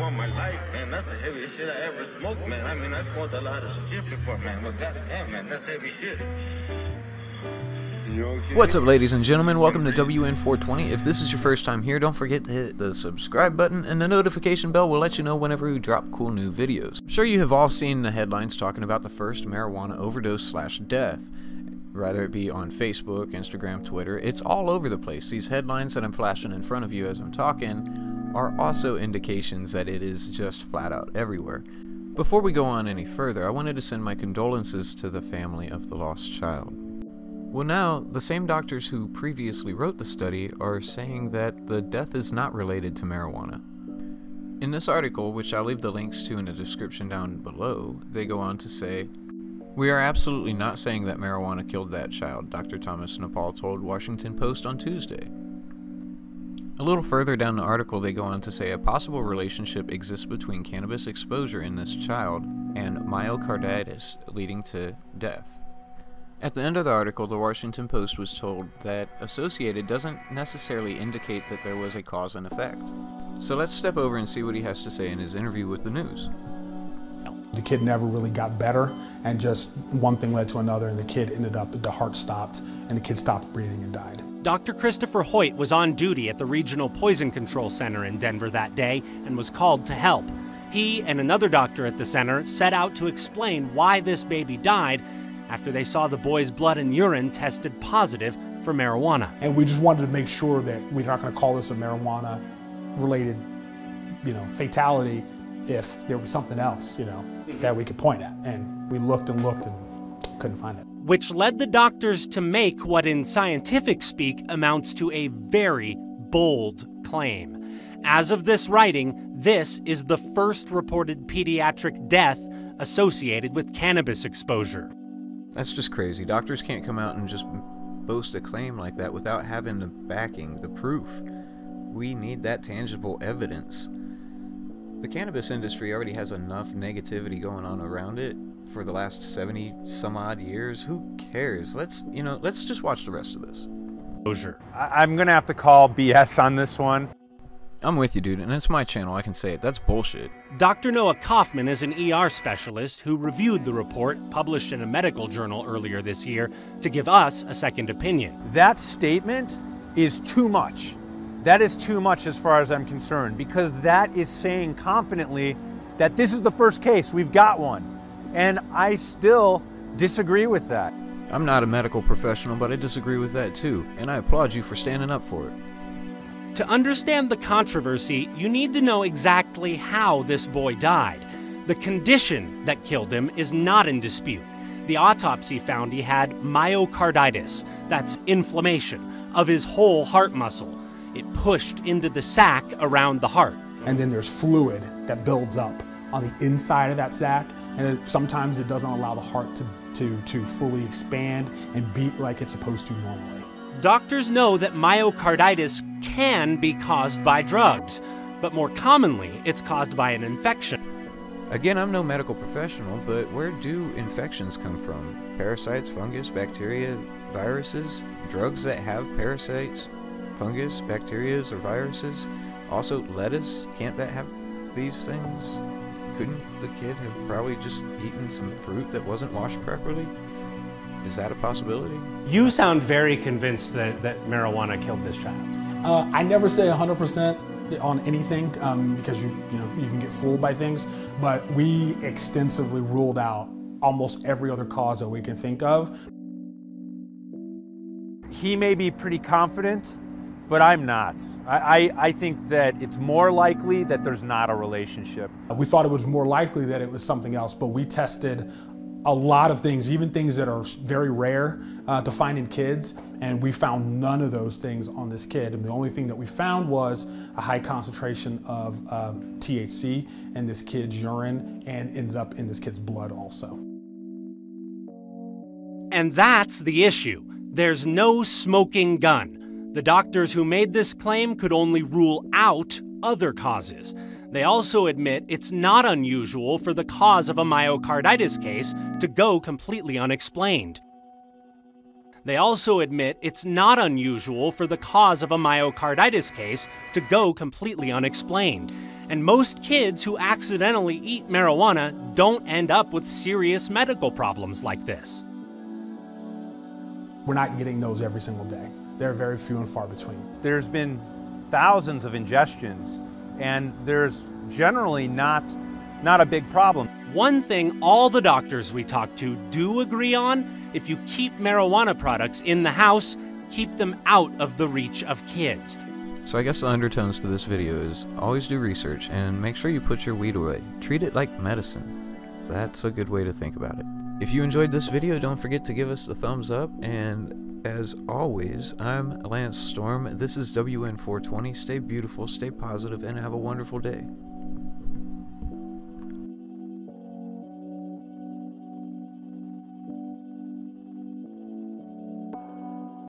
all my life, man. That's the heaviest shit I ever smoked, man. I mean, I smoked a lot of shit before, man. But goddamn, man, that's heavy shit. Okay? What's up, ladies and gentlemen? Welcome to WN420. If this is your first time here, don't forget to hit the subscribe button, and the notification bell will let you know whenever we drop cool new videos. I'm sure you have all seen the headlines talking about the first marijuana overdose/death. Rather it be on Facebook, Instagram, Twitter, it's all over the place. These headlines that I'm flashing in front of you as I'm talking are also indications that it is just flat out everywhere. Before we go on any further, I wanted to send my condolences to the family of the lost child. Well, now, the same doctors who previously wrote the study are saying that the death is not related to marijuana. In this article, which I'll leave the links to in the description down below, they go on to say, "We are absolutely not saying that marijuana killed that child," Dr. Thomas Nepal told Washington Post on Tuesday. A little further down the article, they go on to say a possible relationship exists between cannabis exposure in this child and myocarditis, leading to death. At the end of the article, the Washington Post was told that associated doesn't necessarily indicate that there was a cause and effect. So let's step over and see what he has to say in his interview with the news. The kid never really got better, and just one thing led to another, and the kid ended up, the heart stopped, and the kid stopped breathing and died. Dr. Christopher Hoyt was on duty at the Regional Poison Control Center in Denver that day and was called to help. He and another doctor at the center set out to explain why this baby died after they saw the boy's blood and urine tested positive for marijuana. And we just wanted to make sure that we're not going to call this a marijuana-related, fatality if there was something else, that we could point at. And we looked and looked and couldn't find it. Which led the doctors to make what in scientific speak amounts to a very bold claim. As of this writing, this is the first reported pediatric death associated with cannabis exposure. That's just crazy. Doctors can't come out and just boast a claim like that without having the backing, the proof. We need that tangible evidence. The cannabis industry already has enough negativity going on around it for the last 70 some odd years. Who cares? Let's just watch the rest of this. I'm gonna have to call BS on this one. I'm with you, dude, and it's my channel. I can say it. That's bullshit. Dr. Noah Kaufman is an ER specialist who reviewed the report published in a medical journal earlier this year to give us a second opinion. That statement is too much. That is too much as far as I'm concerned, because that is saying confidently that this is the first case, we've got one. And I still disagree with that. I'm not a medical professional, but I disagree with that too, and I applaud you for standing up for it. To understand the controversy, you need to know exactly how this boy died. The condition that killed him is not in dispute. The autopsy found he had myocarditis, that's inflammation, of his whole heart muscle. It pushed into the sac around the heart. And then there's fluid that builds up on the inside of that sac, and sometimes it doesn't allow the heart to fully expand and beat like it's supposed to normally. Doctors know that myocarditis can be caused by drugs, but more commonly, it's caused by an infection. Again, I'm no medical professional, but where do infections come from? Parasites, fungus, bacteria, viruses? Drugs that have parasites, fungus, bacteria, or viruses? Also, lettuce, can't that have these things? Couldn't the kid have probably just eaten some fruit that wasn't washed properly? Is that a possibility? You sound very convinced that marijuana killed this child. I never say 100% on anything because you can get fooled by things, but we extensively ruled out almost every other cause that we can think of. He may be pretty confident, but I'm not. I think that it's more likely that there's not a relationship. We thought it was more likely that it was something else, but we tested a lot of things, even things that are very rare to find in kids, and we found none of those things on this kid. And the only thing that we found was a high concentration of THC in this kid's urine, and ended up in this kid's blood also. And that's the issue. There's no smoking gun. The doctors who made this claim could only rule out other causes. They also admit it's not unusual for the cause of a myocarditis case to go completely unexplained. They also admit it's not unusual for the cause of a myocarditis case to go completely unexplained. And most kids who accidentally eat marijuana don't end up with serious medical problems like this. We're not getting those every single day. They're very few and far between. There's been thousands of ingestions, and there's generally not a big problem. One thing all the doctors we talk to do agree on: if you keep marijuana products in the house, keep them out of the reach of kids. So I guess the undertones to this video is always do research and make sure you put your weed away. Treat it like medicine. That's a good way to think about it. If you enjoyed this video, don't forget to give us a thumbs up, and as always, I'm Lance Storm. This is WN420. Stay beautiful, stay positive, and have a wonderful day.